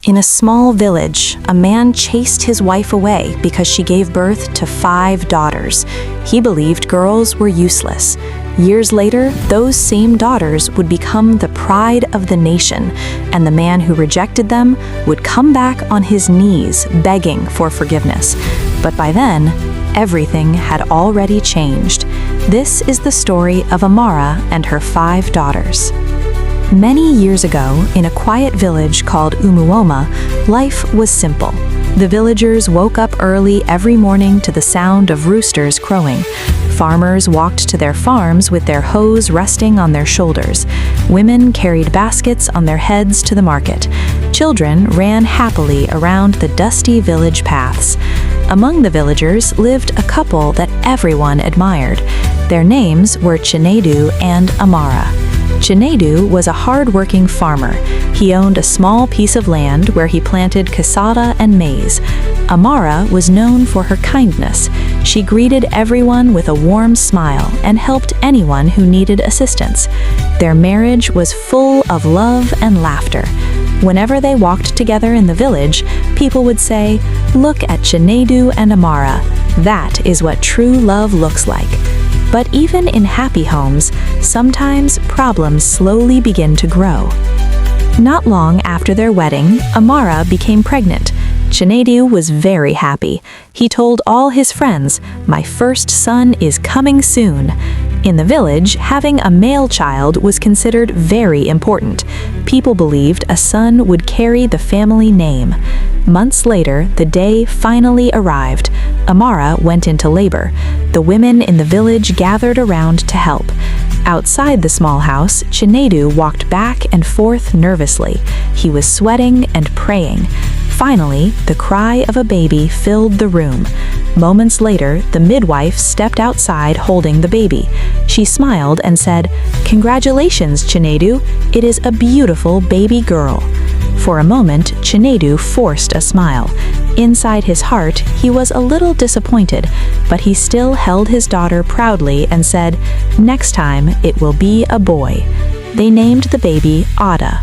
In a small village, a man chased his wife away because she gave birth to 5 daughters. He believed girls were useless. Years later, those same daughters would become the pride of the nation, and the man who rejected them would come back on his knees begging for forgiveness. But by then, everything had already changed. This is the story of Amara and her 5 daughters. Many years ago, in a quiet village called Umuoma, life was simple. The villagers woke up early every morning to the sound of roosters crowing. Farmers walked to their farms with their hoes resting on their shoulders. Women carried baskets on their heads to the market. Children ran happily around the dusty village paths. Among the villagers lived a couple that everyone admired. Their names were Chinedu and Amara. Chinedu was a hard-working farmer. He owned a small piece of land where he planted cassava and maize. Amara was known for her kindness. She greeted everyone with a warm smile and helped anyone who needed assistance. Their marriage was full of love and laughter. Whenever they walked together in the village, people would say, "Look at Chinedu and Amara. That is what true love looks like." But even in happy homes, sometimes problems slowly begin to grow. Not long after their wedding, Amara became pregnant. Chinedu was very happy. He told all his friends, "My first son is coming soon." In the village, having a male child was considered very important. People believed a son would carry the family name. Months later, the day finally arrived. Amara went into labor. The women in the village gathered around to help. Outside the small house, Chinedu walked back and forth nervously. He was sweating and praying. Finally, the cry of a baby filled the room. Moments later, the midwife stepped outside holding the baby. She smiled and said, "Congratulations, Chinedu. It is a beautiful baby girl." For a moment, Chinedu forced a smile. Inside his heart, he was a little disappointed, but he still held his daughter proudly and said, "Next time, it will be a boy." They named the baby Ada.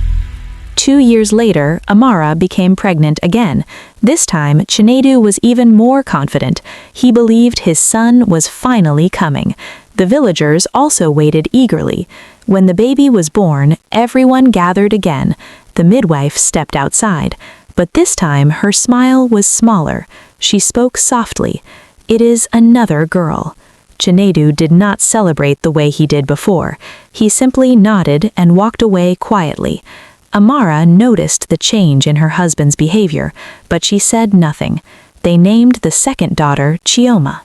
2 years later, Amara became pregnant again. This time, Chinedu was even more confident. He believed his son was finally coming. The villagers also waited eagerly. When the baby was born, everyone gathered again. The midwife stepped outside, but this time her smile was smaller. She spoke softly. "It is another girl." Chinedu did not celebrate the way he did before. He simply nodded and walked away quietly. Amara noticed the change in her husband's behavior, but she said nothing. They named the second daughter Chioma.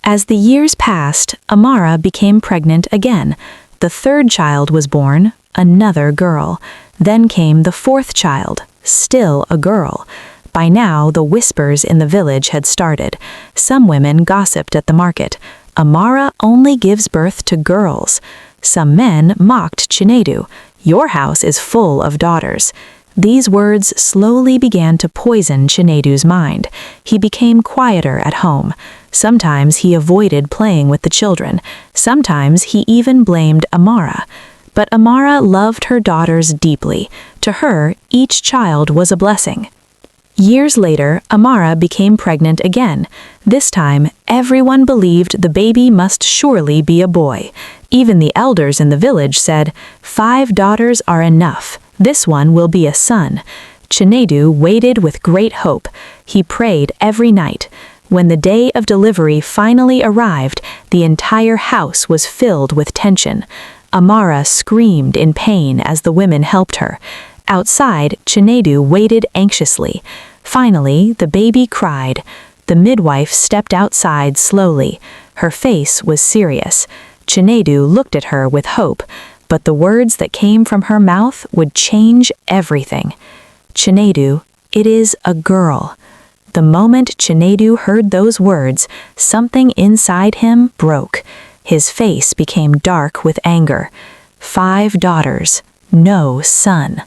As the years passed, Amara became pregnant again. The third child was born, another girl. Then came the fourth child, still a girl. By now, the whispers in the village had started. Some women gossiped at the market. "Amara only gives birth to girls." Some men mocked Chinedu. "Your house is full of daughters." These words slowly began to poison Chinedu's mind. He became quieter at home. Sometimes he avoided playing with the children. Sometimes he even blamed Amara. But Amara loved her daughters deeply. To her, each child was a blessing. Years later, Amara became pregnant again. This time, everyone believed the baby must surely be a boy. Even the elders in the village said, "5 daughters are enough. This one will be a son." Chinedu waited with great hope. He prayed every night. When the day of delivery finally arrived, the entire house was filled with tension. Amara screamed in pain as the women helped her. Outside, Chinedu waited anxiously. Finally, the baby cried. The midwife stepped outside slowly. Her face was serious. Chinedu looked at her with hope, but the words that came from her mouth would change everything. "Chinedu, it is a girl." The moment Chinedu heard those words, something inside him broke. His face became dark with anger. 5 daughters, no son.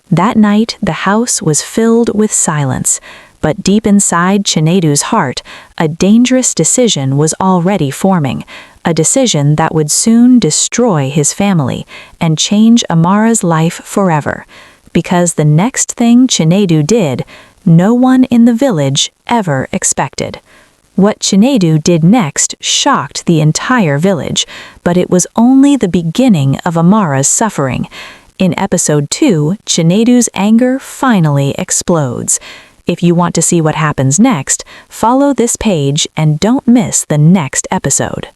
That night, the house was filled with silence. But deep inside Chinedu's heart, a dangerous decision was already forming. A decision that would soon destroy his family and change Amara's life forever. because the next thing Chinedu did, no one in the village ever expected. What Chinedu did next shocked the entire village, but it was only the beginning of Amara's suffering. In episode 2, Chinedu's anger finally explodes. If you want to see what happens next, follow this page and don't miss the next episode.